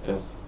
Yes.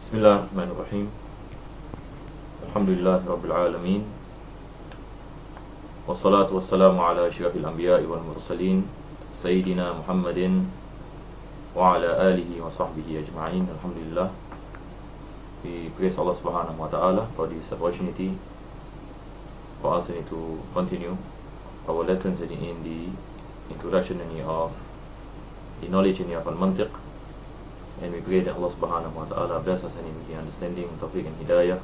Bismillahirrahmanirrahim. Alhamdulillah Rabbil Alamin. Wassalatu wassalamu ala asyrafil anbiya'i wal mursalin Sayyidina Muhammadin wa ala alihi wa sahbihi ajma'in. Alhamdulillah. We praise Allah subhanahu wa ta'ala for this opportunity for us to continue our lessons in the introduction of the knowledge of Mantiq. And we pray that Allah subhanahu wa ta'ala bless us in the understanding, tawfiq and hidayah,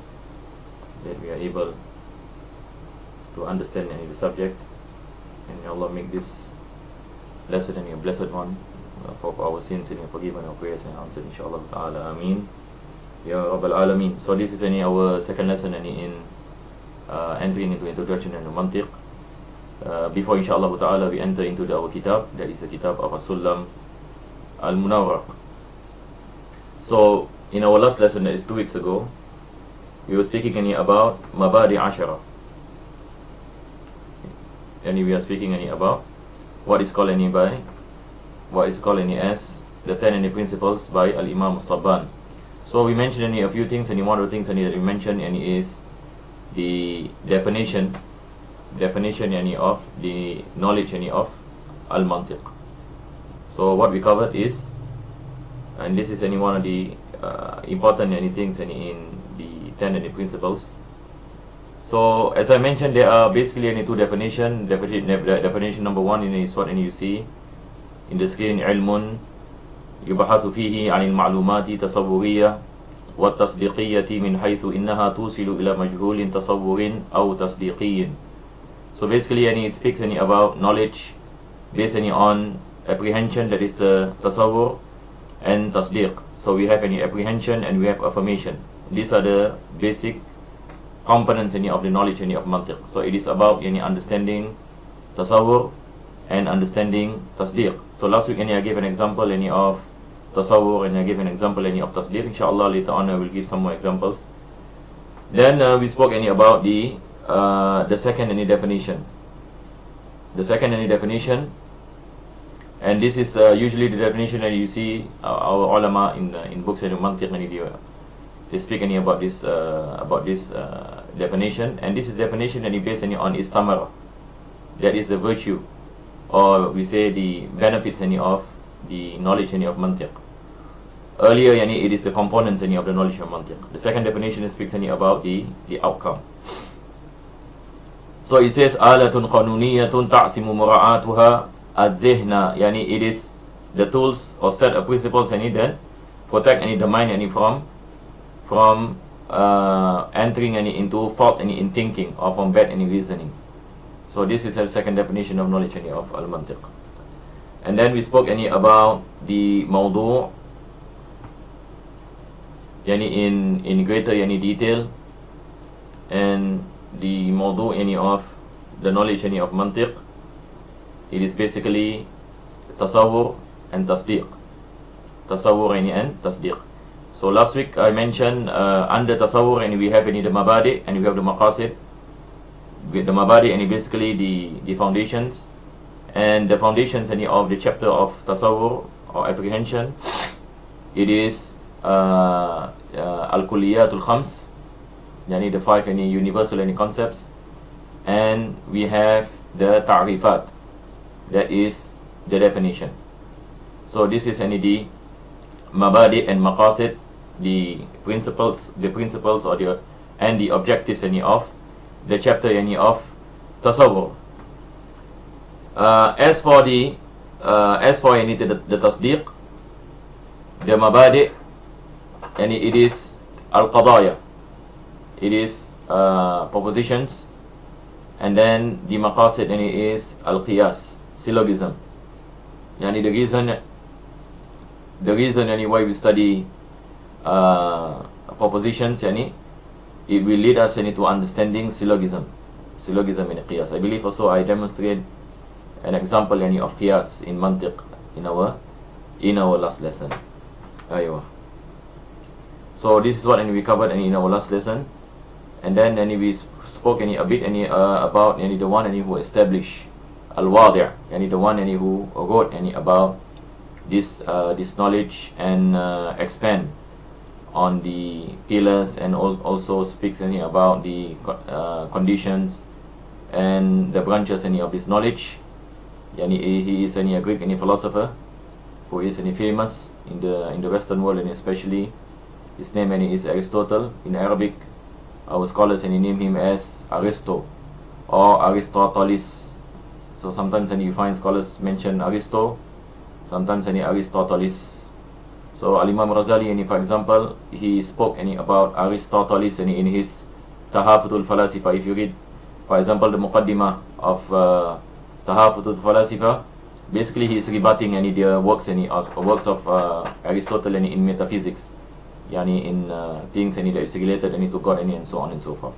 that we are able to understand the subject, and may Allah make this lesson a blessed one for our sins and forgiven our prayers and answered, inshallah ta'ala. Ameen Ya Rabbal Alameen. So this is our second lesson in entering into introduction and Mantiq. Before inshallah ta'ala we enter into our kitab, that is the Kitab Sullam Munawraq. So in our last lesson, that is 2 weeks ago, we were speaking about Mabadi Ashara. And we are speaking about what is called as the 10 principles by Al-Imam Sabban. So we mentioned a few things, and one of the things that we mentioned is the definition of the knowledge of Al-Mantiq. So what we covered is, and this is one of the important things in the 10 principles. So as I mentioned, there are basically two definitions. Definition number 1 is what you see in the screen: ilmun yubahasu fihi anil ma'lumati tasawwuriyya wa tasdiqiyyati min haythu innaha tusilu ila majhulin tasawwurin aw tasdiqiyyin. So basically it speaks about knowledge based on apprehension, that is tasawwur, and tasdiq. So we have apprehension and we have affirmation. These are the basic components of the knowledge of Mantiq. So it is about understanding tasawwur and understanding tasdiq. So last week I gave an example of tasawwur, and I gave an example of tasdiq. Inshallah later on I will give some more examples. Then we spoke about the second definition. The second definition, and this is usually the definition that you see our ulama in books and Mantiq, they speak about this definition, and this is definition and based on its samara, that is the virtue, or we say the benefits of the knowledge of Mantiq. Earlier it is the components of the knowledge of Mantiq. The second definition speaks about the outcome. So it says alatun qanuniyatun ta'simu mura'atuha ad-dhihna, it is the tools or set of principles that protect the mind from entering into fault in thinking, or from bad reasoning. So this is the second definition of knowledge of Al-Mantiq. And then we spoke about the mawdu' in greater detail, and the mawdu' of the knowledge of Mantiq, it is basically tasawwur and tasdiq. tasawwur and tasdiq. So last week I mentioned under tasawwur we have the mabadi and we have the maqasid. With the mabadi basically the foundations, and the foundations of the chapter of tasawwur or apprehension, it is al-kulliyatul khams, the 5 universal concepts, and we have the ta'rifat, that is the definition. So this is the mabadi and maqasid, the principles or the objectives of the chapter of tasawwur. As for the tasdiq, the mabadi, it is al-qadaya, it is propositions, and then the maqasid is al-qiyas, syllogism. The reason why we study propositions, it will lead us to understanding syllogism in qiyas. I believe also I demonstrate an example of qiyas in Mantiq in our last lesson. So this is what we covered in our last lesson, and then we spoke a bit about the one who established al-wadi', the one who wrote about this knowledge and expand on the pillars, and also speaks about the conditions and the branches of this knowledge. He is a Greek philosopher who is famous in the Western world, and especially his name is Aristotle. In Arabic, our scholars name him as Aristo or Aristotelis. So sometimes you find scholars mention Aristo, sometimes Aristotelis. So Al-Imam Ghazali, for example, he spoke about Aristotelis in his Tahafutul Falasifa. If you read, for example, the Muqaddimah of Tahafutul Falasifa, basically he is rebutting the works of Aristotle in metaphysics, in things that is related to God and so on and so forth.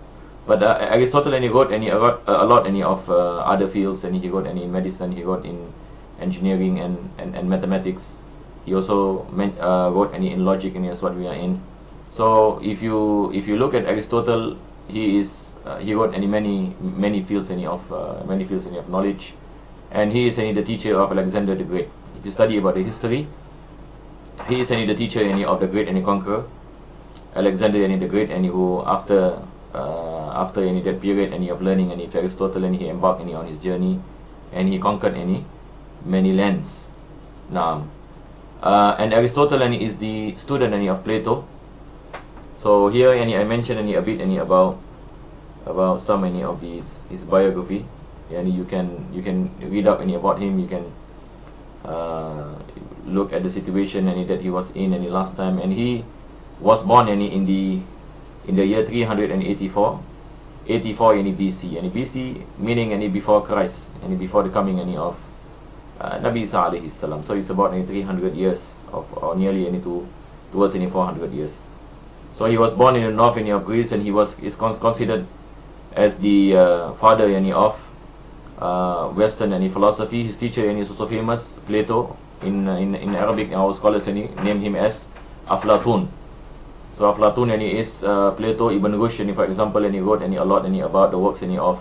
But Aristotle wrote a lot of other fields, and he wrote in medicine, he wrote in engineering and mathematics. He also wrote in logic, and that's what we are in. So if you look at Aristotle, he wrote many fields of knowledge, and he is the teacher of Alexander the Great. If you study about the history, he is the teacher of the great conqueror Alexander the Great, and who after that period of learning Aristotle, he embarked on his journey, and he conquered many lands. Now, and Aristotle is the student of Plato. So here I mentioned a bit about some of his biography, and you can read up about him. You can look at the situation that he was in last time, and he was born in the year 384 BC, BC meaning before Christ, before the coming of Nabi Isa alayhi salam. So it's about 300 years or nearly towards 400 years. So he was born in the north of Greece, and he is considered as the father of Western philosophy. His teacher is also famous, Plato. In Arabic, our scholars named him as Aflatun. So Aflatun is Plato ibn Rushd, for example, and he wrote a lot about the works of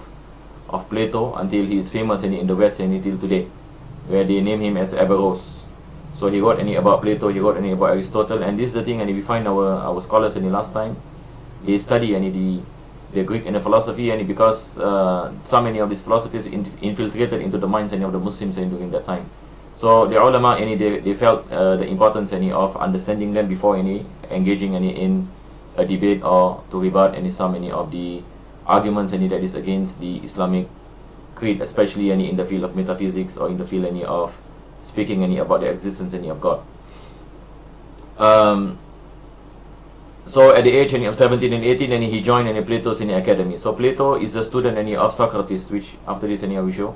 Plato until he is famous in the West till today, where they name him as Averroes. So he wrote about Plato, he wrote about Aristotle, and this is the thing, and we find our scholars last time, they study the Greek philosophy, and because so many of these philosophies infiltrated into the minds of the Muslims during that time. So the ulama, they felt the importance of understanding them before engaging in a debate or to rebut some of the arguments that is against the Islamic creed, especially in the field of metaphysics or in the field of speaking about the existence of God. So at the age of 17 and 18, he joined Plato's academy. So Plato is a student of Socrates, which after this we show.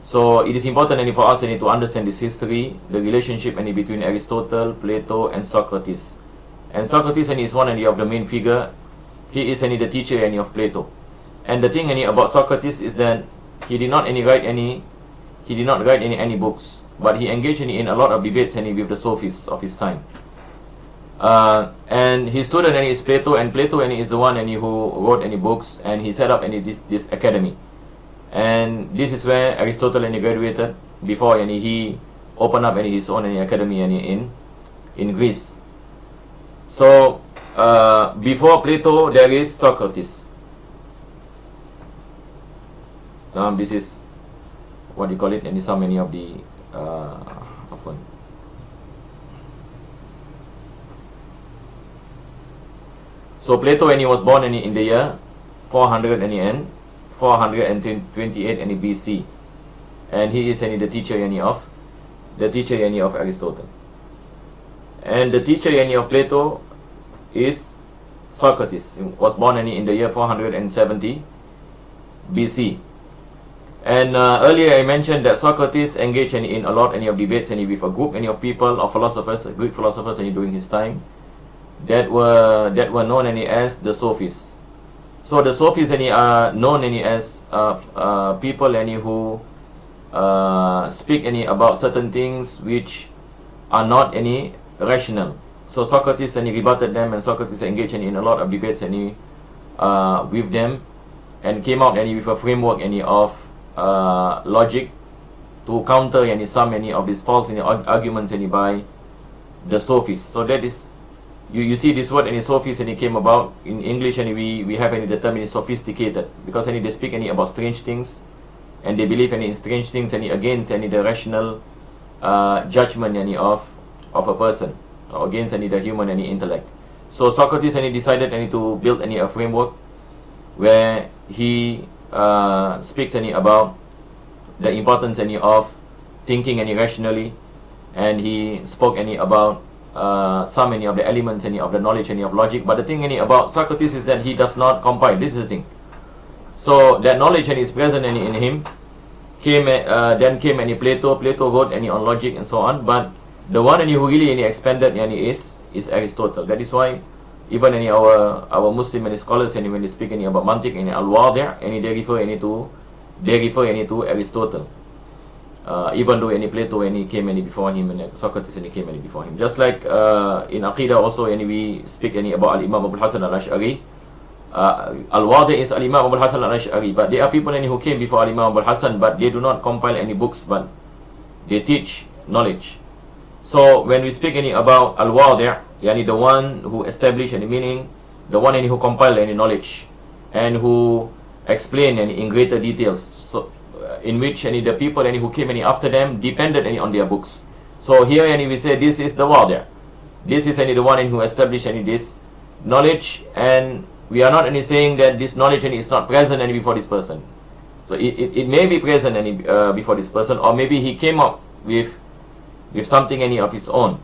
So it is important for us to understand this history, the relationship between Aristotle, Plato, and Socrates. And Socrates is one of the main figure. He is the teacher of Plato. And the thing about Socrates is that he did not write any books. but he engaged in a lot of debates with the Sufis of his time. And his student is Plato, and Plato is the one who wrote any books, and he set up this academy. And this is where Aristotle graduated before he opened up his own academy in Greece. So before Plato there is Socrates. This is what you call it, and so many of the so Plato when he was born in the year 428 BC, and he is the teacher of Aristotle, and the teacher of Plato is Socrates. He was born in the year 470 BC. And earlier I mentioned that Socrates engaged in a lot of debates with a group of people, of philosophers, Greek philosophers during his time, that were known as the Sophists. So the Sophists are known as people who speak about certain things which are not rational. So Socrates rebutted them, and Socrates engaged in a lot of debates with them, and came out with a framework of logic to counter some of these false arguments by the Sophists. So that is, you see this word Sophists came about in English, and we have the term sophisticated, because they speak about strange things, and they believe in strange things against the rational judgment of a person, or against the human intellect. So Socrates decided to build a framework where he speaks about the importance of thinking rationally, and he spoke about some of the elements of the knowledge of logic. But the thing about Socrates is that he does not compile. This is the thing. So that knowledge is present in him. Then came Plato. Plato wrote on logic and so on. But the one who really expanded is Aristotle. That is why even our Muslim scholars when they speak about Mantiq al-Wadi', they refer to Aristotle. Even though Plato came before him, and Socrates came before him. Just like in Aqidah also, we speak about Al-Imam Abu Hasan al-Ash'ari. Al-Wadi' is Al-Imam Abu Hasan al-Ash'ari, but there are people who came before Al-Imam Abu Hasan, but they do not compile any books, but they teach knowledge. So when we speak about Al-Wadi', the one who established any meaning, the one who compiled any knowledge, and who explained in greater details, so in which the people who came after them depended on their books. So here we say this is the Wadi'. This is the one who established this knowledge, and we are not saying that this knowledge is not present before this person. So it may be present before this person, or maybe he came up with something of his own.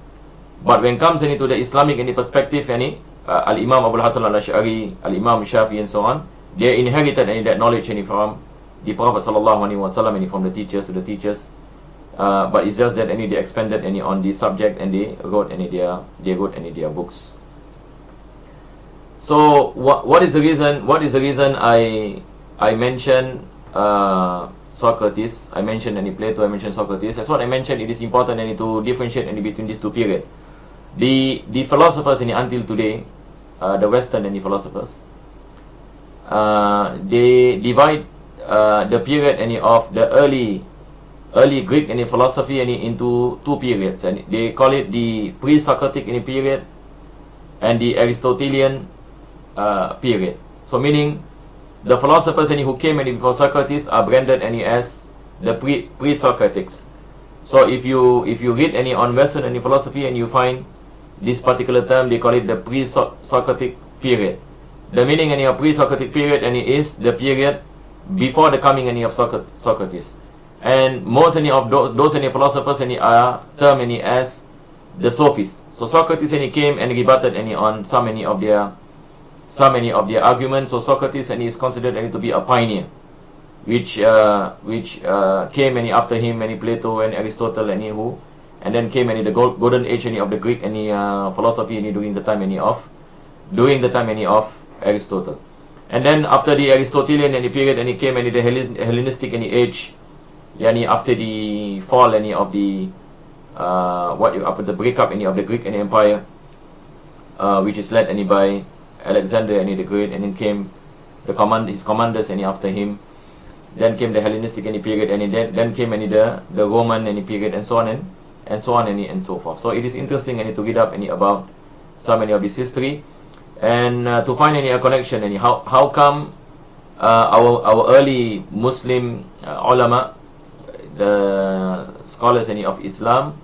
But when it comes into the Islamic perspective, Al-Imam Abu Hasan al-Ash'ari, Al-Imam Shafi and so on, they inherited that knowledge from the Prophet sallallahu alaihi wasallam, from the teachers to the teachers. But it's just that they expanded on the subject, and they wrote their books. So what is the reason? What is the reason I mentioned Socrates? I mentioned Plato. I mentioned Socrates. That's what I mentioned. It is important to differentiate between these two periods. The philosophers until today, the Western philosophers, they divide the period of the early Greek philosophy into two periods, and they call it the pre-Socratic period and the Aristotelian period. So meaning the philosophers who came before Socrates are branded as the pre-Socratics. So if you read on Western philosophy, and you find this particular term, they call it the pre-Socratic period. The meaning of pre-Socratic period is the period before the coming of Socrates. And most of those philosophers are termed as the Sophists. So Socrates came and rebutted on so many of their arguments. So Socrates is considered to be a pioneer, which came after him Plato and Aristotle and then came the golden age of the Greek philosophy during the time of Aristotle. And then after the Aristotelian period, came the Hellenistic age, yani after the fall of the after the breakup of the Greek Empire, which is led by Alexander the Great, and then came his commanders after him. Then came the Hellenistic period, and then came the Roman period, and so on and so forth. So it is interesting to read up about some of this history, and to find a connection how come our early Muslim ulama, the scholars of Islam,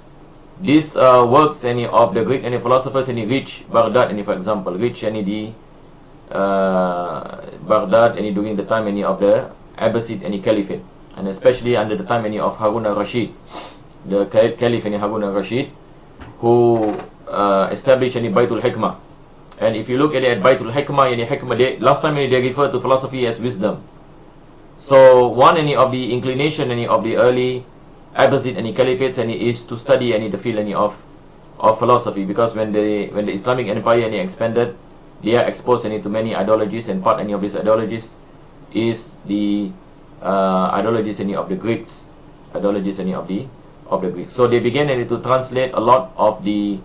these works of the Greek philosophers reach Baghdad, for example, reach the Baghdad during the time of the Abbasid Caliphate, and especially under the time of Harun al-Rashid, the Caliph Harun al-Rashid, who established Baitul Hikmah. And if you look at Baitul Hikmah, last time they refer to philosophy as wisdom. So one of the inclination of the early Abbasid Caliphates is to study the field of philosophy, because when the Islamic Empire expanded, they are exposed to many ideologies, and part of these ideologies is the ideologies of the Greeks, of the Greeks. So they began to translate a lot of the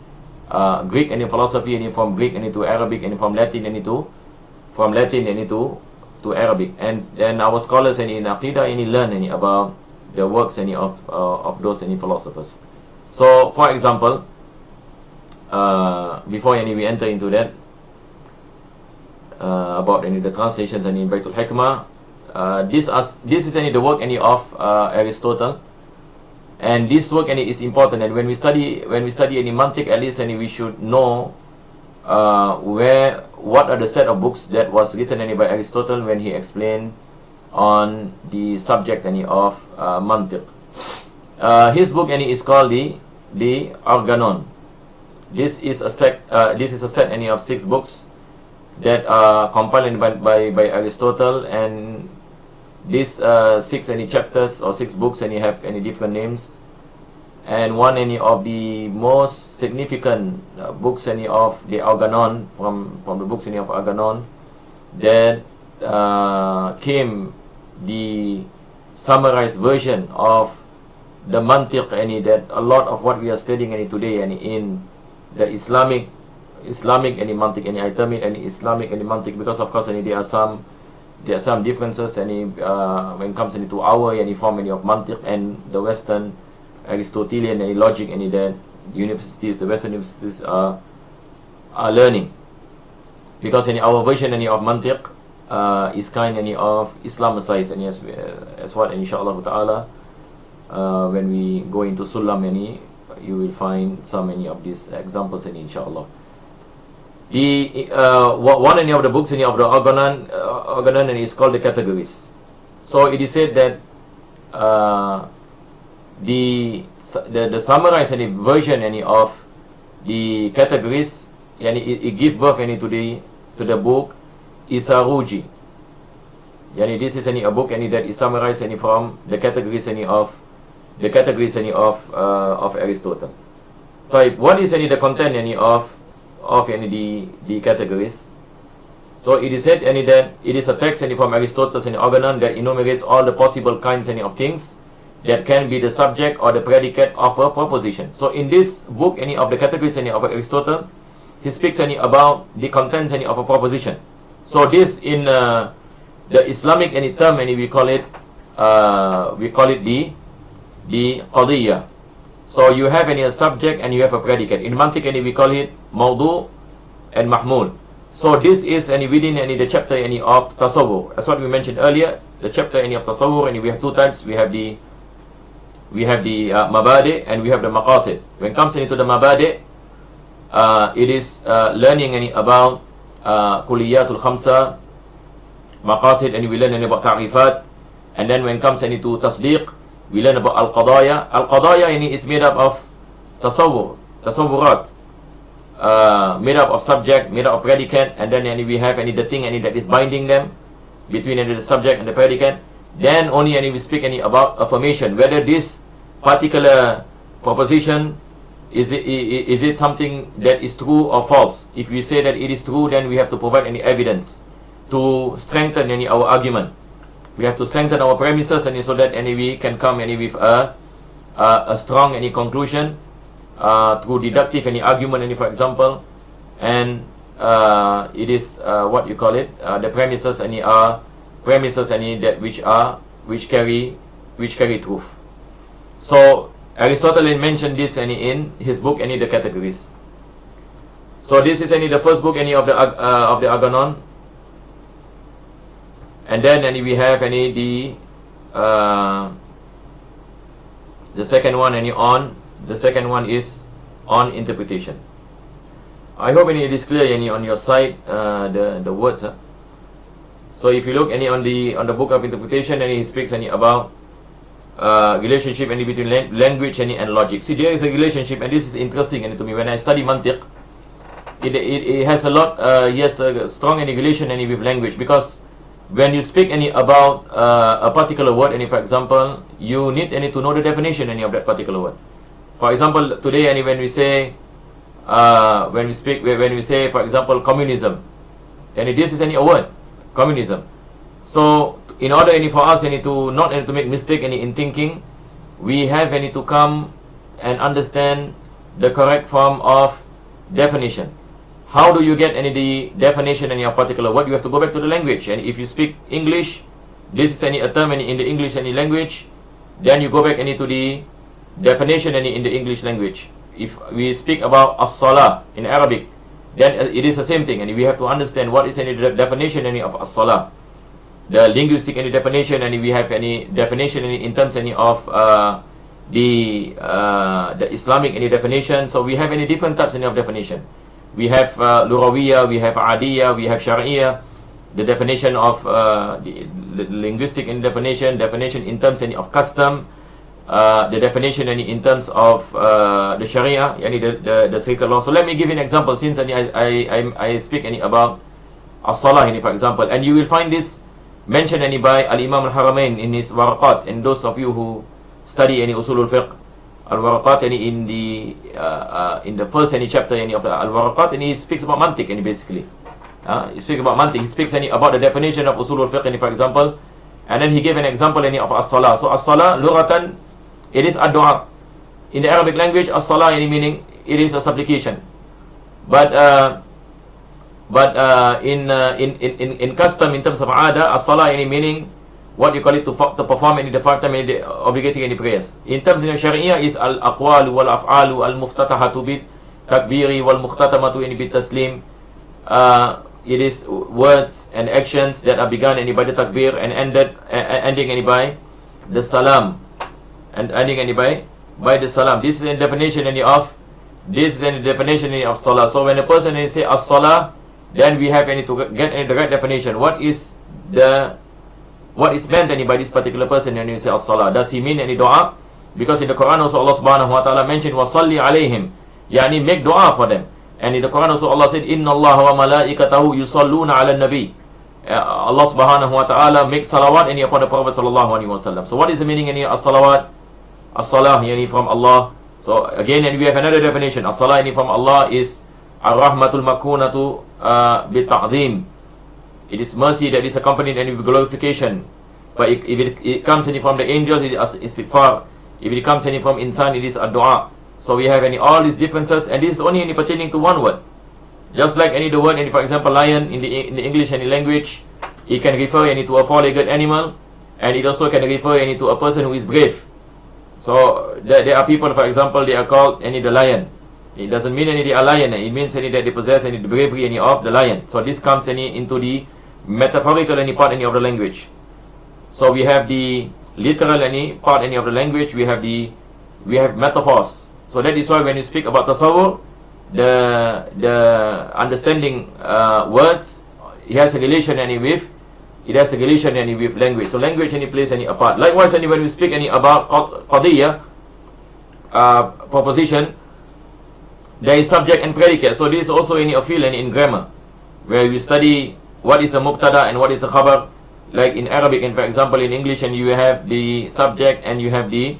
Greek philosophy from Greek to Arabic, and from Latin to Arabic. And our scholars in Aqidah learn about the works of those philosophers. So for example, before we enter into that, about the translations in Baitul Hikmah, this is the work of Aristotle, and this work is important. And when we study any Mantiq, at least we should know what are the set of books that was written by Aristotle when he explained on the subject of Mantiq. His book is called the Organon. This is a set of 6 books that are compiled by Aristotle, and these 6 chapters or 6 books have different names. And one of the most significant books of the Organon, from the books of Organon, that came the summarized version of the Mantiq, that a lot of what we are studying today in the Islamic Mantiq, I term it Islamic Mantiq because of course there are some differences when it comes to our form of Mantiq and the Western Aristotelian logic that the Western universities are learning, because our version of Mantiq is kind of Islamicized, and as what inshallah ta'ala when we go into Sullam, you will find so many of these examples inshallah. The one of the books of the Organon is called the Categories. So it is said that the summarized version of the Categories, it gives birth to the book Isaruji. This is a book that is summarized from the Categories of Aristotle. So what is the content of the Categories? So it is said that it is a text from Aristotle's Organon that enumerates all the possible kinds of things that can be the subject or the predicate of a proposition. So in this book of the Categories of Aristotle, he speaks about the contents of a proposition. So this in the Islamic term, we call it the qadiyya. So you have a subject and you have a predicate. In Mantiq we call it mawdu and mahmul. So this is within the chapter of tasawwur. That's what we mentioned earlier. The chapter of tasawwur, we have 2 types. We have the mabadi and we have the maqasid. When it comes into the mabadi, it is learning about kuliyatul khamsa, maqasid, and we learn about ta'rifat. And then when it comes into tasdiq, we learn about al-qadaya. Al-qadaya is made up of tasawwurat, made up of subject, made up of predicate, and then we have the thing that is binding them between the subject and the predicate. Then only we speak about affirmation, whether this particular proposition is it something that is true or false. If we say that it is true, then we have to provide evidence to strengthen our argument. We have to strengthen our premises, and so that we can come with a strong conclusion through deductive argument, for example. And it is what you call it, the premises are premises that which carry truth. So Aristotle mentioned this in his book the categories. So this is the first book of the Organon. And then we have the second one on. The second one is on interpretation. I hope it is clear on your side, the words. So if you look on the book of interpretation, he speaks about relationship between language and logic. See, there is a relationship, and this is interesting to me. When I study Mantiq, it has a lot, yes, a strong relation with language, because when you speak about a particular word, for example, you need to know the definition of that particular word. For example, today when we say when we say, for example, communism, this is a word, communism. So in order for us to not to make mistake in thinking, we have to come and understand the correct form of definition. How do you get the definition in a particular word? You have to go back to the language. And if you speak English, this is a term in the English language, then you go back to the definition in the English language. If we speak about as-salah in Arabic, then it is the same thing, and we have to understand what is the definition of as-salah, the linguistic definition, and we have definition in terms of the Islamic definition. So we have different types of definition. We have Lurawiyah, we have Adiyah, we have Shari'iyah. The definition of the linguistic definition in terms of custom, the definition in terms of the Sharia, the sacred law. So let me give you an example, since I speak about as-salah, for example, and you will find this mentioned by Al-Imam Al-Haramain in his Waraqat, and those of you who study Usulul Fiqh, Al-Waraqat in the first chapter of the Al-Waraqat, and he speaks about Mantiq, basically. He speaks about Mantiq. He speaks about the definition of Usulul Fiqh, for example, and then he gave an example of as-salah. So as-salah, luratan, it is ad-du'a. In the Arabic language, as-salah meaning it is a supplication. But in custom, in terms of ada, as-salah meaning what you call it, to perform the 5 times obligatory prayers. In terms of Sharia is al-aqwalu wal-af'alu al-muftatahatu bit-takbiri wal-mukhtatamatu bit-taslim. It is words and actions that are begun by the takbir and ending by the salam, and ending by the salam. This is a definition of salah. So when a person say as-salah, then we have to get the right definition. What is meant by this particular person when you say as-salah? Does he mean any dua? Because in the Quran also Allah subhanahu wa ta'ala mentioned wasalli alayhim, yani make dua for them. And in the Quran also Allah said inna Allah wa malaikatahu yusalluna ala nabi. Allah subhanahu wa ta'ala makes salawat upon the Prophet sallallahu alaihi wasallam. So what is the meaning of as-salawat? As-salah yani from Allah. So again, and we have another definition. As-salah yani from Allah is ar-rahmatul makunatu bi-ta'zim. It is mercy that is accompanied with glorification. But if it comes from the angels, it is istighfar. If it comes from insan, it is ad-du'a. So we have all these differences, and this is only pertaining to one word. Just like the word, for example, lion in the English language, it can refer to a 4-legged animal, and it also can refer to a person who is brave. So there are people, for example, they are called the lion. It doesn't mean they are lion. It means that they possess the bravery of the lion. So this comes into the metaphorical part of the language. So we have the literal part of the language. We have metaphors. So that is why when you speak about tasawwur, the understanding words, it has a relation with language. So language plays a part. Likewise, when we speak about qadiyya, proposition, there is subject and predicate. So this is also a field in grammar, where we study what is the mubtada and what is the khabar. Like in Arabic, and for example in English, and you have the subject and you have the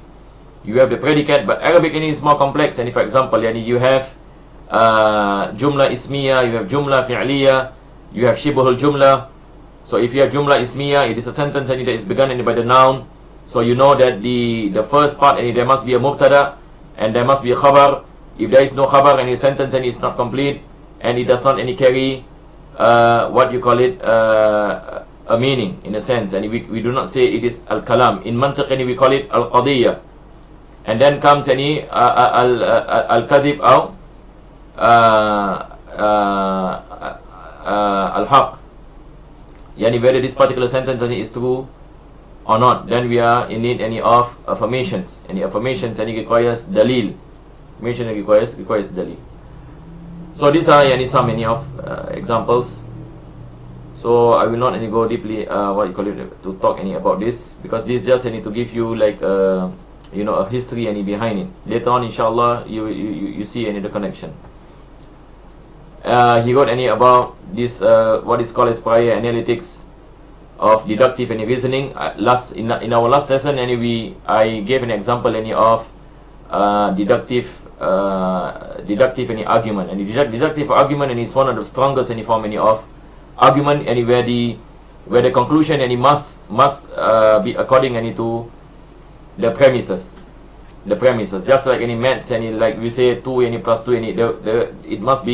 predicate. But Arabic is more complex, and for example you have jumla ismiya, you have jumla fi'liya, you have shibhul jumla. So if you have jumla ismiya, it is a sentence that is begun by the noun. So you know that the first part there must be a mubtada and there must be a khabar. If there is no khabar and the sentence is not complete and it does not carry what you call it a meaning in a sense, and we do not say it is al-kalam. In Mantiq we call it al-qadiyya. And then comes al-kadhib or al-haq, whether this particular sentence is true or not. Then we are in need of affirmations. Any affirmations requires dalil. Affirmation requires dalil. So these are some of examples. So I will not go deeply to talk about this, because this just need to give you like a history behind it. Later on, inshallah, you see the connection. He got about this what is called as prior analytics of deductive reasoning. In our last lesson, I gave an example of deductive argument. And deductive argument is one of the strongest form of argument, where the conclusion must be according to the premises. Just like any maths, like we say 2 plus 2, it must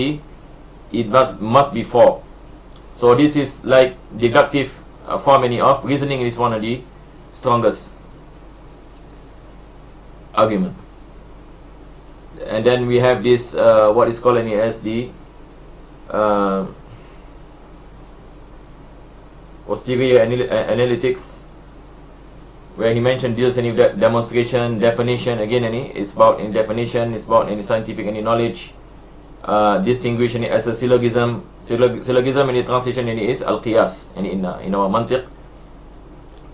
be 4. So this is like deductive form of reasoning is one of the strongest argument. And then we have this what is called as the posterior analytics, where he mentioned deals with demonstration, definition. Again, it's about definition, it's about scientific knowledge. Distinguish as a syllogism. Syllogism in the translation is al-qiyas. In our Mantiq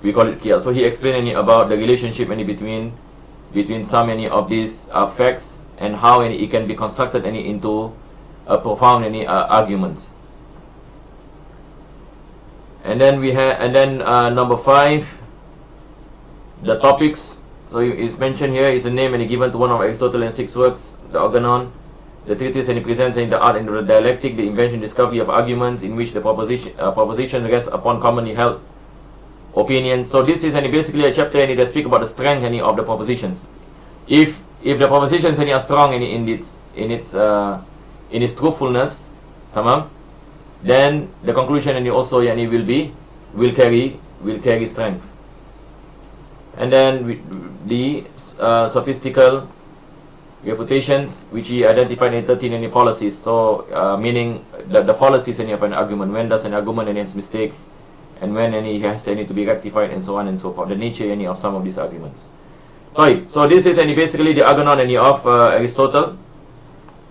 we call it qiyas. So he explained about the relationship between some of these facts and how it can be constructed into profound arguments. And then we have, number 5, the topics. So it's mentioned here is a name given to one of Aristotle's 6 works, the Organon. The treatise presents the art and the dialectic, the invention, discovery of arguments in which the proposition rests upon commonly held opinions. So this is basically a chapter that speaks about the strength of the propositions. If the propositions are strong in its truthfulness, tamam, then the conclusion also will carry strength. And then the sophistical refutations, which he identified in 13 fallacies. So meaning the fallacies of an argument, when does an argument has mistakes, and when he has to be rectified, and so on and so forth, the nature of some of these arguments. Right. So this is basically the Organon of Aristotle.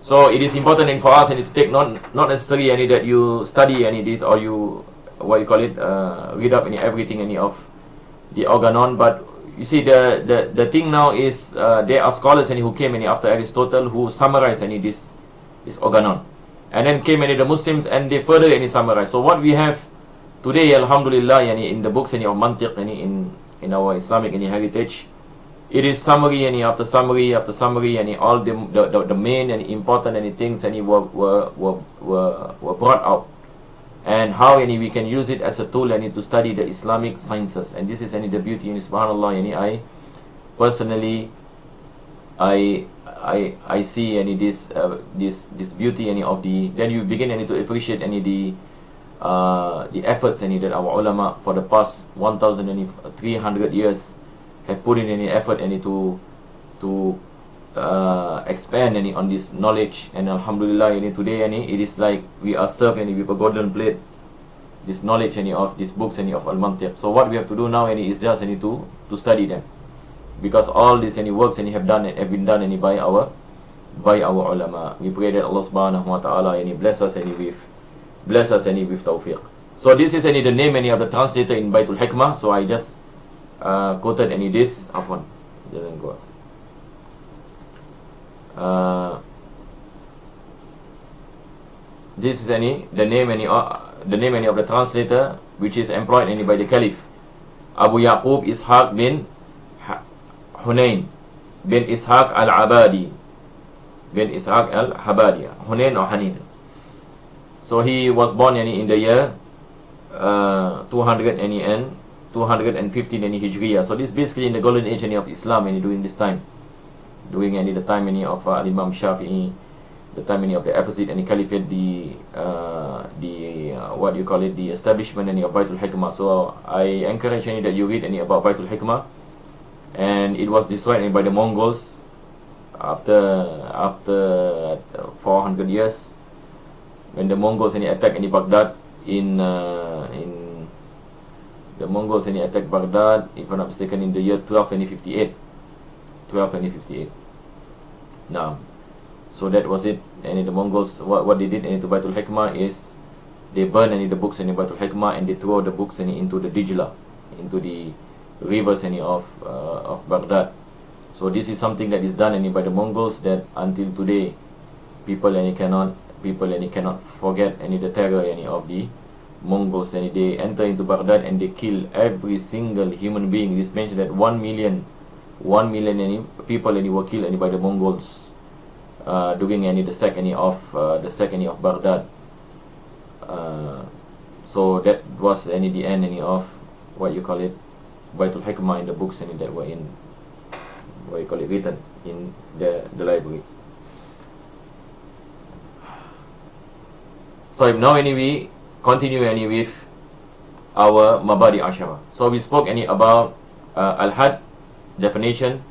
So it is important for us to take not necessarily that you study this or you read up everything of the Organon, but you see the thing now is there are scholars who came after Aristotle who summarized this Organon, and then came the Muslims and they further summarize. So what we have today, alhamdulillah, in the books of Mantiq in our Islamic heritage, it is summary after summary after summary, all the main and important things were brought out, and how we can use it as a tool to study the Islamic sciences. And this is the beauty, subhanallah, I personally I see this beauty of the, then you begin to appreciate the efforts that our ulama for the past 1,300 years have put in effort to expand on this knowledge. And alhamdulillah, today it is like we are served with a golden plate, this knowledge of these books of Al-Mantiq. So what we have to do now is just to study them, because all these works have been done by our ulama. We pray that Allah subhanahu wa ta'ala bless us with tawfiq. So this is the name of the translator in Baitul Hikmah. So I just quoted this. Afwan, doesn't go. This is the name of the translator, which is employed by the Caliph Abu Yaqub Ishaq bin Hunayn bin Ishaq al-Abadi bin Ishaq al-Habadi, Hunayn or Hanin. So he was born in the year 200 and 215 Hijriya. So this basically in the golden age of Islam during this time, during the time of Imam Shafi'i, the time of the opposite caliphate, the what you call it, the establishment of Baitul Hikmah. So I encourage that you read about Baitul Hikmah, and it was destroyed by the Mongols after 400 years, when the Mongols attacked Baghdad the Mongols attacked Baghdad, if I'm not mistaken, in the year 1258. Now, so that was it. And the Mongols, what they did to Baitul Hikmah is they burned the books in Baitul Hikmah, and they throw the books into the Dijla, into the rivers of Baghdad. So this is something that is done by the Mongols, that until today people cannot forget the terror of the Mongols. And they enter into Baghdad and they kill every single human being. It is mentioned that 1 million people were killed by the Mongols during the sack of Baghdad. So that was the end of what you call it, Baitul Hikmah, in the books that were in what you call it, written in the library. So now we continue with our Mabadi Ashara. So we spoke about Al-Had, definition.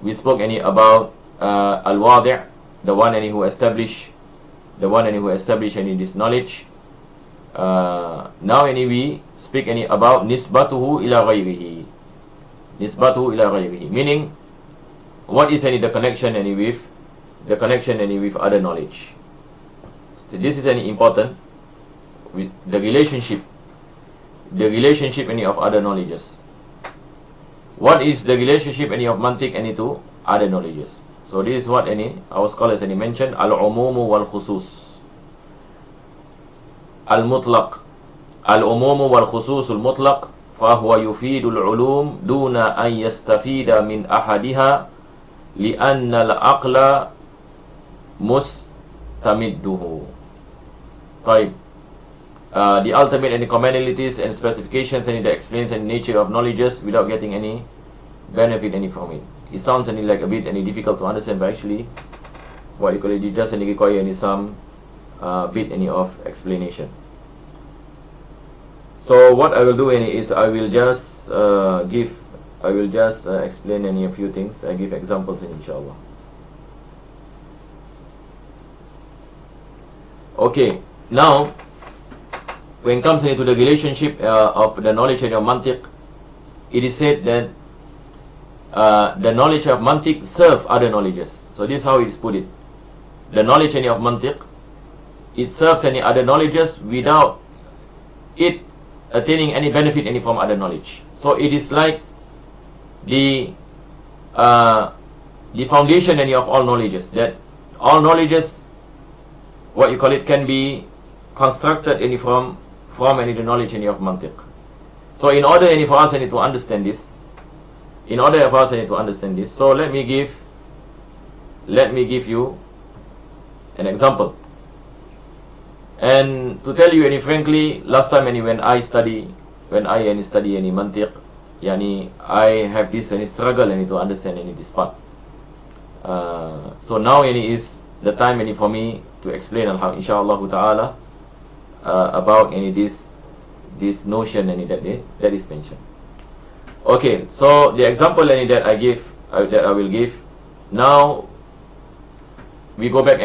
We spoke about Al-Wadi', the one who established this knowledge. Now we speak about Nisbatuhu ila ghayrihi. Nisbatuhu ila ghayrihi, meaning what is the connection with other knowledge. So this is important, with the relationship of other knowledges. What is the relationship of Mantiq to other knowledges? So this is what our scholars mentioned: al-umumu wal khusus, al-mutlaq, al-umumu wal khusus al-mutlaq, fahuwa yufidu al-ulum duna an yastafida min ahadiha li'anna al-aqla mustamidduhu. Taib. The ultimate commonalities and specifications that explains the nature of knowledges without getting any benefit from it. It sounds like a bit difficult to understand, but actually what you call it, you just require some bit of explanation. So what I will do is I will just explain a few things. I give examples inshallah. Okay, now when it comes to the relationship of the knowledge of Mantiq, it is said that the knowledge of Mantiq serves other knowledges. So this is how it is put it. The knowledge of Mantiq, it serves any other knowledges without it attaining any benefit from other knowledge. So it is like the foundation of all knowledges, that all knowledges, what you call it, can be constructed from the knowledge of Mantiq. So in order for us to understand this, so let me give you an example. And to tell you frankly, last time when I study any Mantiq, I have this struggle to understand this part. So now is the time for me to explain inshallah ta'ala about this notion that is mentioned. Okay, so the example that I will give. Now we go back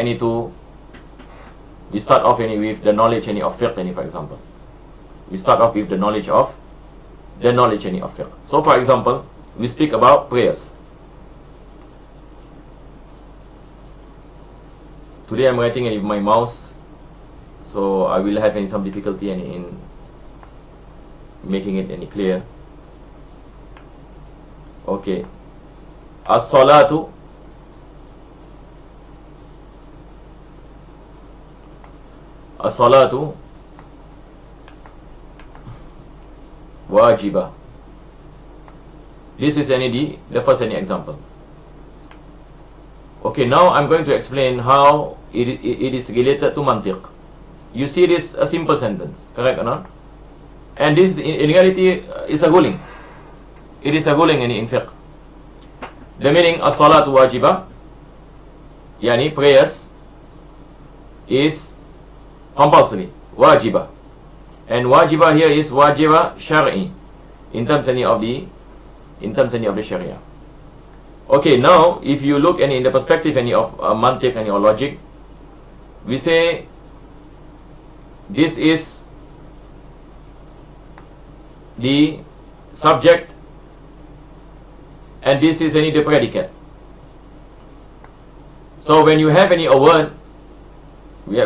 we start off with the knowledge of fiqh, for example. We start off with the knowledge of fiqh. So for example, we speak about prayers. Today I'm writing with my mouse, so I will have some difficulty in making it clear. Okay. As-salatu wajibah. This is the first example. Okay, now I'm going to explain how it is related to Mantiq. You see this a simple sentence, correct or not? And this in reality is a ruling. It is a ruling in fiqh. The meaning as-salatu wajibah, yani prayers is compulsory, wajibah. And wajibah here is wajibah syar'i, in terms of the sharia. Okay, now if you look in the perspective of mantiq or logic, we say this is the subject and this is the predicate. So when you have a word, we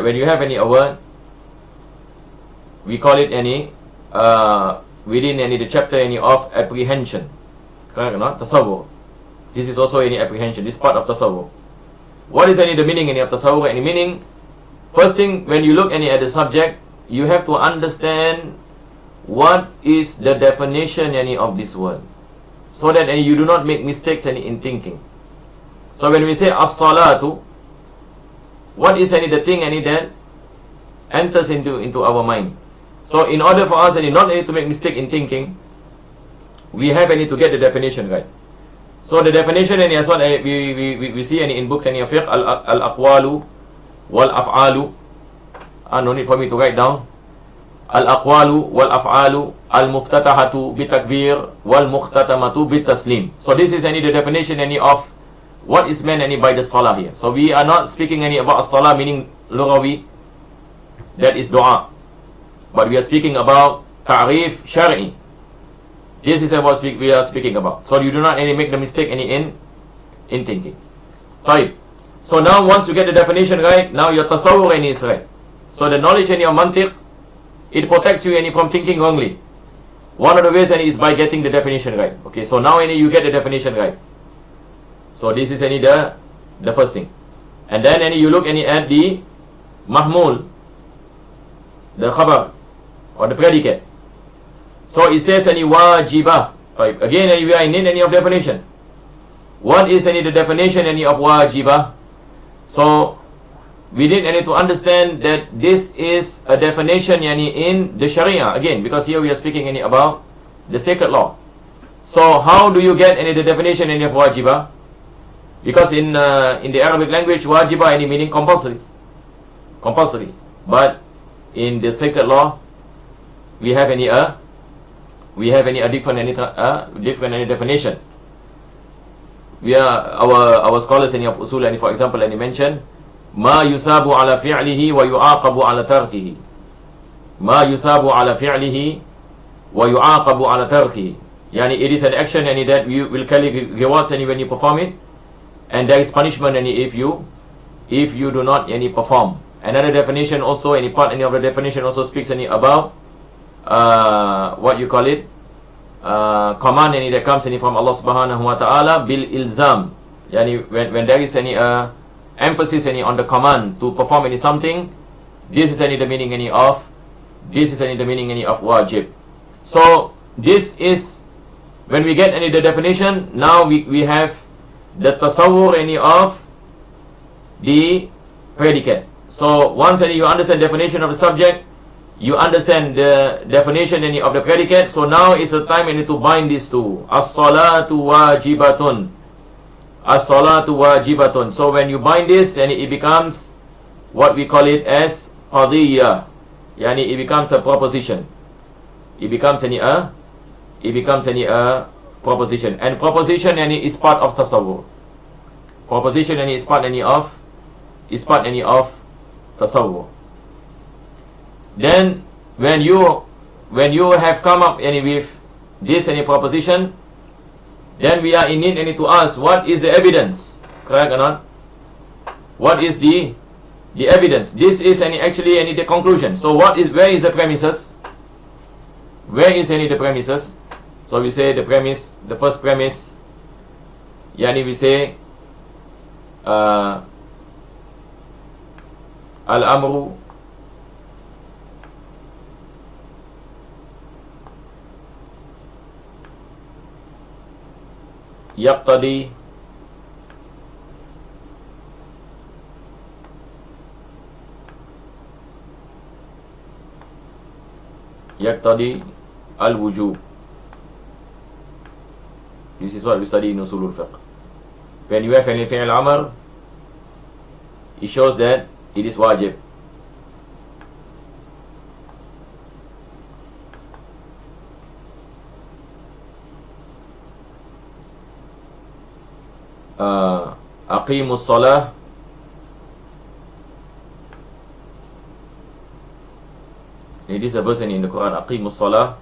call it within the chapter of apprehension. Correct or not? Tasawwur. This is also apprehension. This part of tasawwur. What is the meaning of tasawwur? Any meaning? First thing, when you look at the subject, you have to understand what is the definition of this word, so that you do not make mistakes in thinking. So when we say as-salatu, what is the thing that enters into our mind? So in order for us not to make mistake in thinking, we have to get the definition right. So the definition is what we see in books and fiqh, al-aqwalu wal-af'alu. No need for me to write down. Al-aqwalu wal-af'alu al-muftatahatu bitakbir wal-mukhtatamatu bitaslim. So this is the definition of what is meant by the salah here. So we are not speaking about as-salah meaning lughawi, that is dua, but we are speaking about ta'rif syar'i. This is what we are speaking about. So you do not make the mistake in thinking. Right. So now once you get the definition right, now your tasawwur is right. So the knowledge of mantiq, it protects you from thinking wrongly. One of the ways is by getting the definition right. Okay, so now you get the definition right. So this is the first thing. And then you look at the mahmul, the khabar or the predicate. So it says wajibah. Right. Again, we are in need of definition. What is the definition of wajibah? So we need to understand that this is a definition in the Sharia, again, because here we are speaking about the sacred law. So how do you get the definition of wajibah? Because in the Arabic language, wajibah meaning compulsory. But in the sacred law, we have a different definition. We are our scholars of usul, for example, mention ما يثاب على فعله ويعاقب على تركه. ما يثاب على فعله ويعاقب على تركه. Yani it is an action that you will carry rewards when you perform it, and there is punishment if you do not perform. Another definition also, part of the definition also speaks about what you call it, command that comes from Allah subhanahu wa ta'ala bil ilzam. Yani when there is emphasis on the command to perform something, this is the meaning of wajib. So this is when we get the definition. Now we have the tasawwur of the predicate. So once you understand definition of the subject, you understand the definition of the predicate. So now is the time to bind these two. As-salatu wajibatun. As-salatu wajibatun. So when you bind this, it becomes what we call it as qadiyya. Yani it becomes a proposition. It becomes a proposition. And proposition is part of tasawwur. Proposition is part of tasawwur. Then when you have come up with this proposition, then we are in need to ask, what is the evidence? Correct or not? What is the evidence? This is actually the conclusion. So where is the premises? Where is the premises? So we say the premise, the first premise, we say al-amru yaqtadi al-wujub. This is what we study in usulul fiqh. When you have any fi'l amr, it shows that it is wajib. Aqimus salah, it is a verse in the Quran. Aqimus salah,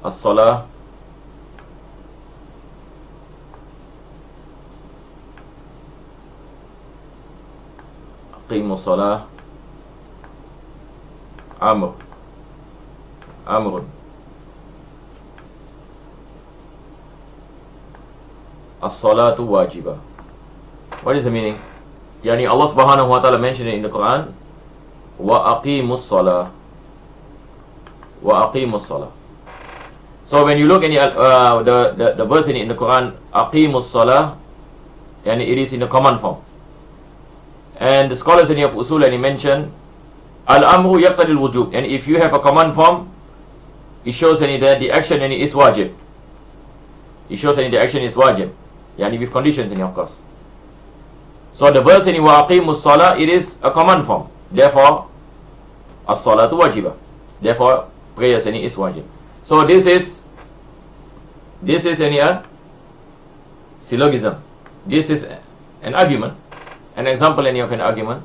as-salah, aqimus salah, amrun, as-salatu wajibah. What is the meaning? Yani Allah subhanahu wa ta'ala mentioned it in the Quran, wa aqimus salah, wa aqimus salah. So when you look in the verse in the Quran, aqimus salah, yani it is in the command form. And the scholars of usul and he mentioned al-amru yaqtadi al-wujub, and if you have a command form, it shows that the action is wajib. It shows that the action is wajib, yani with conditions of course. So the verse in wa aqimus salah, it is a command form. Therefore, as-salatu wajibah. Therefore, prayers is wajib. So this is a syllogism. This is an argument, an example of an argument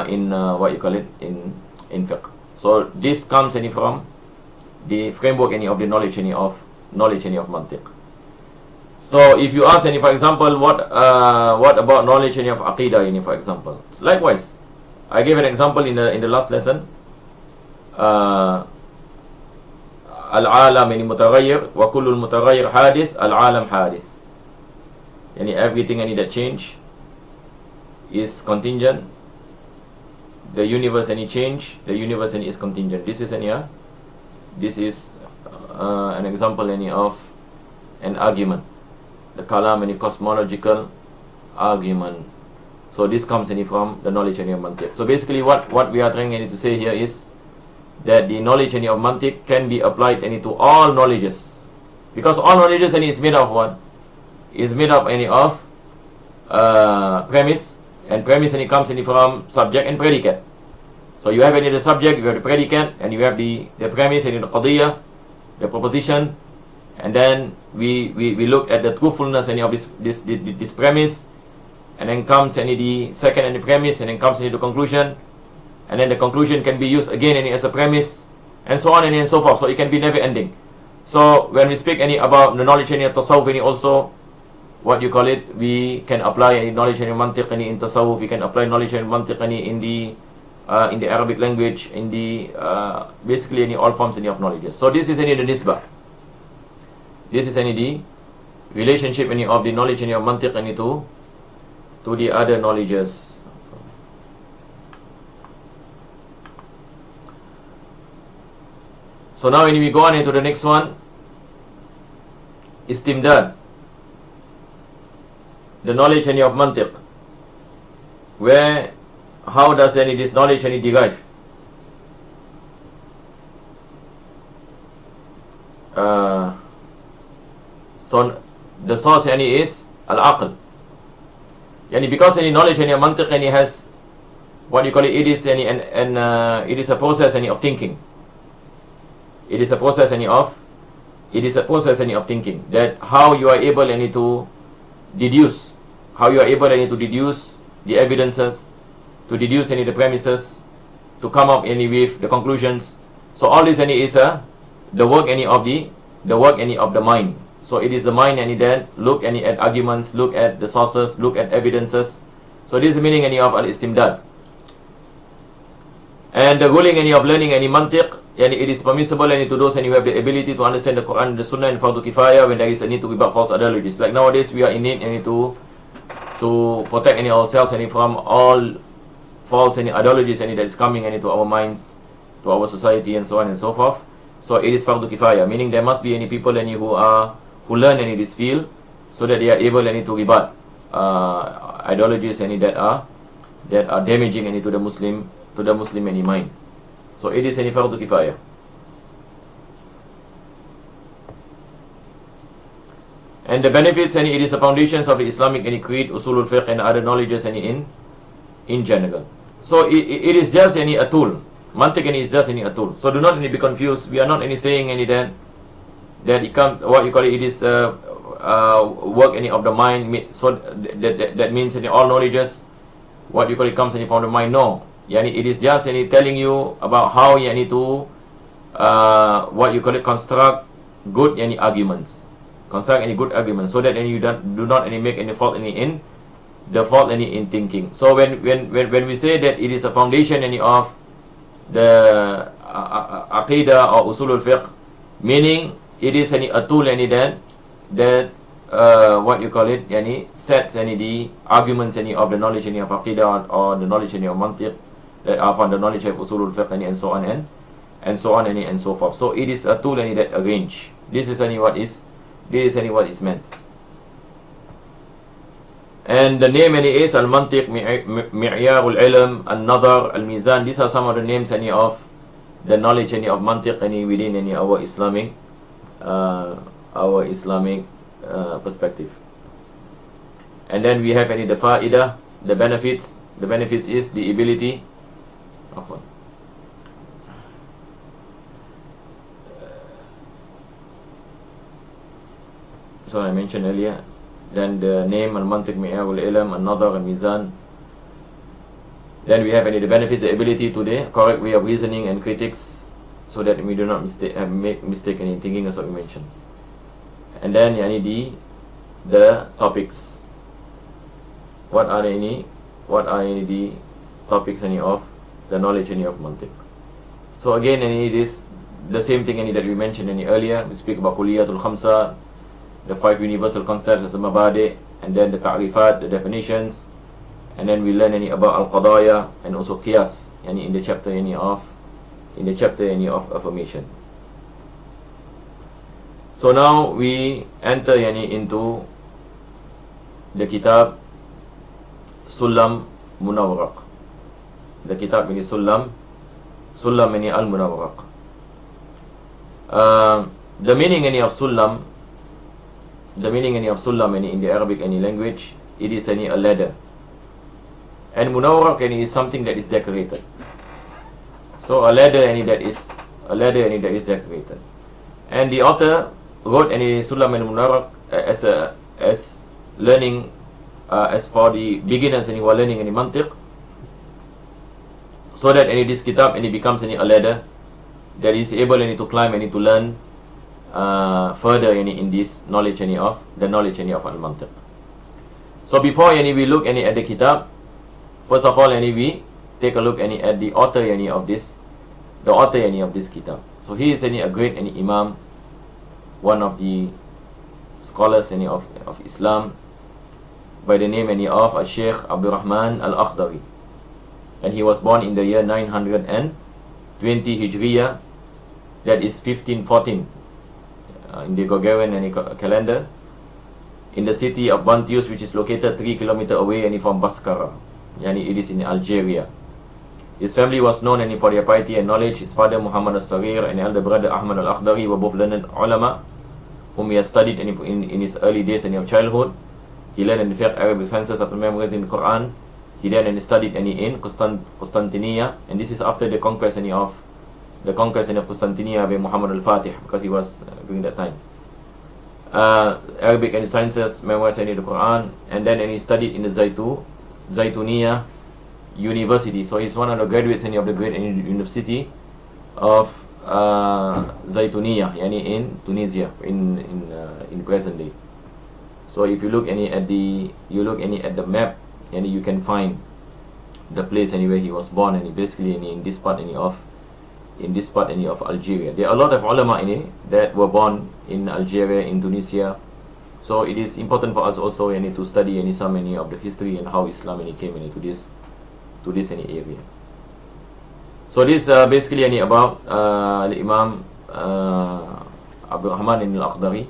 in what you call it in fiqh. So this comes from the framework of the knowledge of Mantiq. So if you ask for example, what about knowledge of Aqidah for example? Likewise, I gave an example in the last lesson. Al-alam mutaghayyir wa kullu al-mutaghayyir hadith, al-alam hadith. Yani everything that change is contingent. The universe change, the universe is contingent. This is an example of an argument. The kalam cosmological argument. So this comes from the knowledge of Mantiq. So basically what we are trying to say here is that the knowledge of Mantiq can be applied to all knowledges, because all knowledges is made of what? Is made up of premise, and premise comes from subject and predicate. So you have the subject, you have the predicate, and you have the premise and the qadiyah, the proposition, and then we look at the truthfulness of this premise, and then comes the second and the premise, and then comes the conclusion, and then the conclusion can be used again as a premise, and so on and so forth. So it can be never ending. So when we speak about the knowledge of tasawwuf, also what you call it, we can apply any knowledge of Mantiq in tasawwuf. We can apply knowledge of Mantiq in the Arabic language, in the basically all forms of knowledge. So this is the nisbah. This is the relationship of the knowledge of Mantiq to the other knowledges. So now when we go on into the next one, istimdad, the knowledge of Mantiq. How does this knowledge derive? So the source is al-aql. Because any knowledge of Mantiq has what you call it, it is it is a process of thinking. It is a process of thinking, that how you are able to deduce, the evidences, to deduce the premises, to come up with the conclusions. So all this is the work of the mind. So it is the mind that look at arguments, look at the sources, look at evidences. So this is the meaning of al-istimdad. And the ruling of learning Mantiq, it is permissible to those who have the ability to understand the Quran and the Sunnah and fardu kifayah, when there is a need to rebut false ideologies. Like nowadays we are in need to protect ourselves from all false ideologies that is coming into our minds, to our society, and so on and so forth. So it is fardu kifayah, meaning there must be people who learn this field, so that they are able to rebut ideologies that are that are damaging any to the Muslim any mind. So it is any fardu kifayah. And the benefits, and it is the foundations of the Islamic any creed, usulul fiqh, and other knowledges any in general. So it is just any a tool. Mantiq any is just any a tool. So do not any be confused. We are not any saying any that it comes what you call it. It is work any of the mind. So that means any all knowledges what you call it comes any from the mind. No, yani it is just any telling you about how you need to what you call it construct good any arguments. Construct any good arguments, so that any you do not any make any fault any in the fault any in thinking. So when we say that it is a foundation any of the aqidah or usulul fiqh, meaning it is any a tool any that what you call it yani sets any the arguments any of the knowledge any of aqidah or the knowledge any of mantiq that are from the knowledge of usulul fiqh any and so on and so on any and so forth. So it is a tool any that arrange. This is any what is meant. And the name any is al-mantiq, mi'yarul ilm, al-nadar, al-mizan. These are some of the names any of the knowledge any of mantiq any within any our Islamic perspective. And then we have any the fa'idah, the benefits. The benefits is the ability. So I mentioned earlier. Then the name al-mantiq, mi'yarul ilm, al-nadar, al-mizan. Then we have any the benefits, the ability to the correct way of reasoning and critics, so that we do not make mistake in thinking, as what we mentioned. And then yani the topics. What are any the topics any of the knowledge any of mantiq? So again any this the same thing any that we mentioned any earlier. We speak about kuliyatul khamsa, the 5 universal concepts as a mabadi, and then the ta'rifat, the definitions, and then we learn any about al-qadaya and also qiyas yani in the chapter any of affirmation. So now we enter yani into the Kitab Sullam Munawraq. The Kitab ini Sullam ini al-Munawraq. The meaning any of Sullam, any in the Arabic any language, it is any a ladder. And Munawraq any is something that is decorated. So a ladder any that is decorated. And the author wrote any Sullam and Munawraq as learning as for the beginners any who are learning any mantiq, so that any this kitab any becomes any a ladder that is able any to climb any to learn further any in this knowledge any of al-mantiq. So before any we look any at the kitab, first of all any we take a look any at the author any of this kitab. So he is any a great any imam, one of the scholars any of Islam, by the name any of Sheikh Abdul Rahman Al-Akhdari, and he was born in the year 920 Hijriya, that is 1514 in the Gregorian any calendar, in the city of Bantius, which is located 3 kilometers away any from Baskara, yani it is in Algeria. His family was known any for their piety and knowledge. His father Muhammad al-Saghir and elder brother Ahmad al-Akhdari were both learned ulama, whom he has studied in his early days and of childhood. He learned in fiqh, Arabic sciences after memorizing the Quran. He then studied in Constantinople, and this is after the conquest of Constantinople by Muhammad al-Fatih, because he was during that time. Arabic and sciences, memorized the Quran, and then he studied in the Zaytuniya University. So he's one of the graduates of the great university of Zaytuniya, yani in Tunisia, in present day. So if you look at the map, and you can find the place anywhere he was born, and basically in this part of Algeria. There are a lot of ulama that were born in Algeria, in Tunisia. So it is important for us also to study some of the history and how Islam came into this area. So this basically about Imam Abdul Rahman al-Akhdari.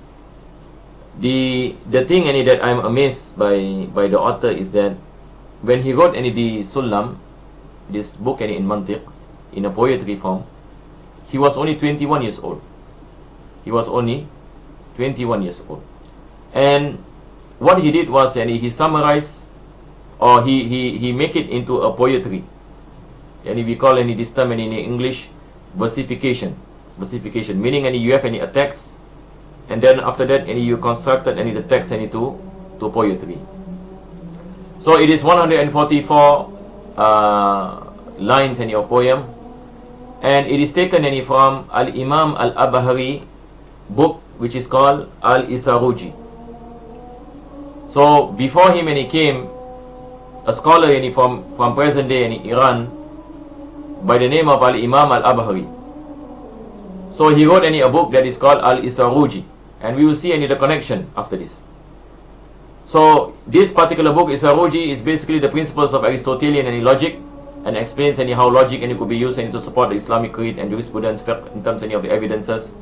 The thing that I'm amazed by the author is that when he wrote the Sullam, this book in Mantiq, in a poetry form, he was only 21 years old. He was only 21 years old. And what he did was he summarized, or he make it into a poetry. And we call this term in English versification. Versification, meaning you have a text, and then after that you constructed the text to poetry. So it is 144 lines in your poem, and it is taken from Al-Imam Al-Abahari book, which is called Al-Isaruji. So before him he came a scholar from present day in Iran by the name of Al-Imam Al-Abahari. So he wrote a book that is called Al-Isaruji, and we will see the connection after this. So this particular book, Isaruji, is basically the principles of Aristotelian logic, and explains how logic could be used to support the Islamic creed and jurisprudence in terms of the evidences,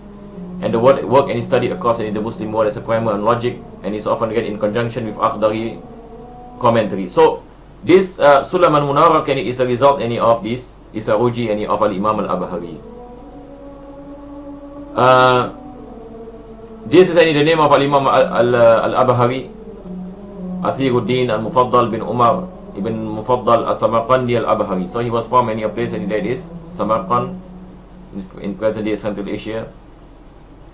and the work studied across the Muslim world as a primer on logic, and is often read in conjunction with Akhdari commentary. So this Sullam Munawraq is a result of this Isaruji of Al-Imam Al-Abahari. This is the name of Al-Imam Al-Abahari, Athiruddin Al-Mufaddal bin Umar ibn Mufaddal As-Samarqandi Al-Abahari. So he was from a place that is Samarkand in present-day Central Asia,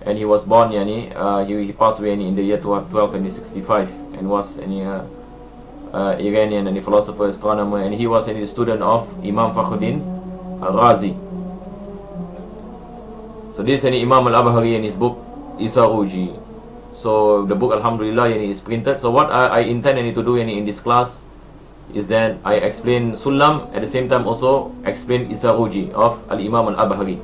and he was born he passed away in the year 1265, and was Iranian philosopher, astronomer, and he was a student of Imam Fakhruddin Al-Razi. So this is Imam Al-Abahari in his book Isaruji. So the book, Alhamdulillah, is printed. So what I intend to do in this class is that I explain Sullam, at the same time also explain Isaruji of Al-Imam Al-Abahari.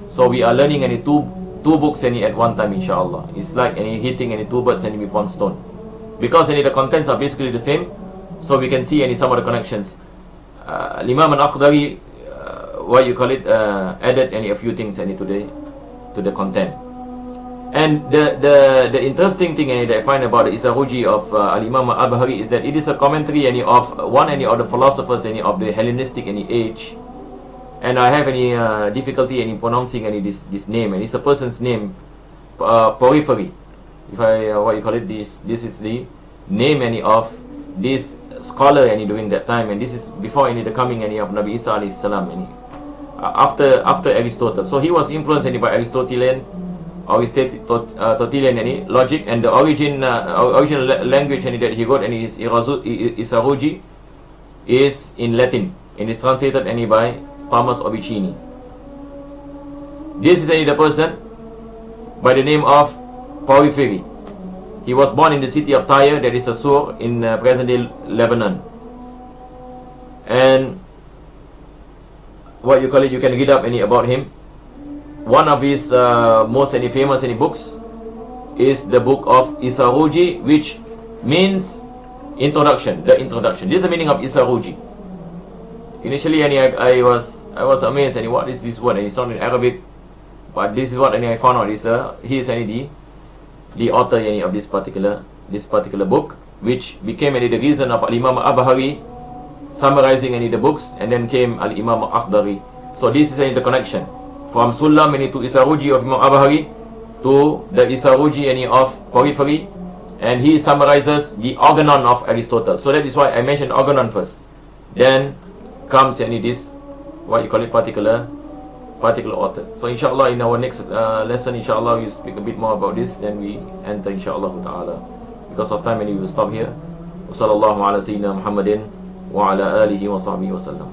So we are learning two books at one time, inshallah. It's like hitting two birds with one stone, because the contents are basically the same. So we can see some of the connections. Imam Al-Akhdari, added a few things to the content. And the interesting thing that I find about the Isaruji of Al-Imam Al-Abahari is that it is a commentary of one of the philosophers of the Hellenistic age. And I have any difficulty in pronouncing this name, and it's a person's name, Porphyry. If I this is the name of this scholar during that time, and this is before the coming of Nabi Isa alayhi salam, after Aristotle. So he was influenced by Aristotelian logic, and the original language that he wrote his Isaruji is in Latin, and is translated by Thomas Obicini. This is the person by the name of Porphyry. He was born in the city of Tyre, that is Assur, in present-day Lebanon. And you can read up about him. One of his most famous books is the book of Isaruji, which means introduction. The introduction. This is the meaning of Isaruji. Initially, I was amazed. What is this word? And it's not in Arabic, but this is what I found out. He is the author of this particular book, which became the reason of Al-Imam Al-Abahari summarizing the books, and then came Al-Imam Al-Akhdari. So this is the connection from Sullam to Isaruji of Imam Al-Abahari to the Isaruji of Porphyry, and he summarizes the organon of Aristotle. So that is why I mentioned organon first. Then comes this particular author. So inshallah in our next lesson, inshallah we speak a bit more about this. Then we enter inshallah ta'ala. Because of time, we will stop here. Wa sallallahu ala sayyidina Muhammadin wa ala alihi wa sahbihi wa sallam.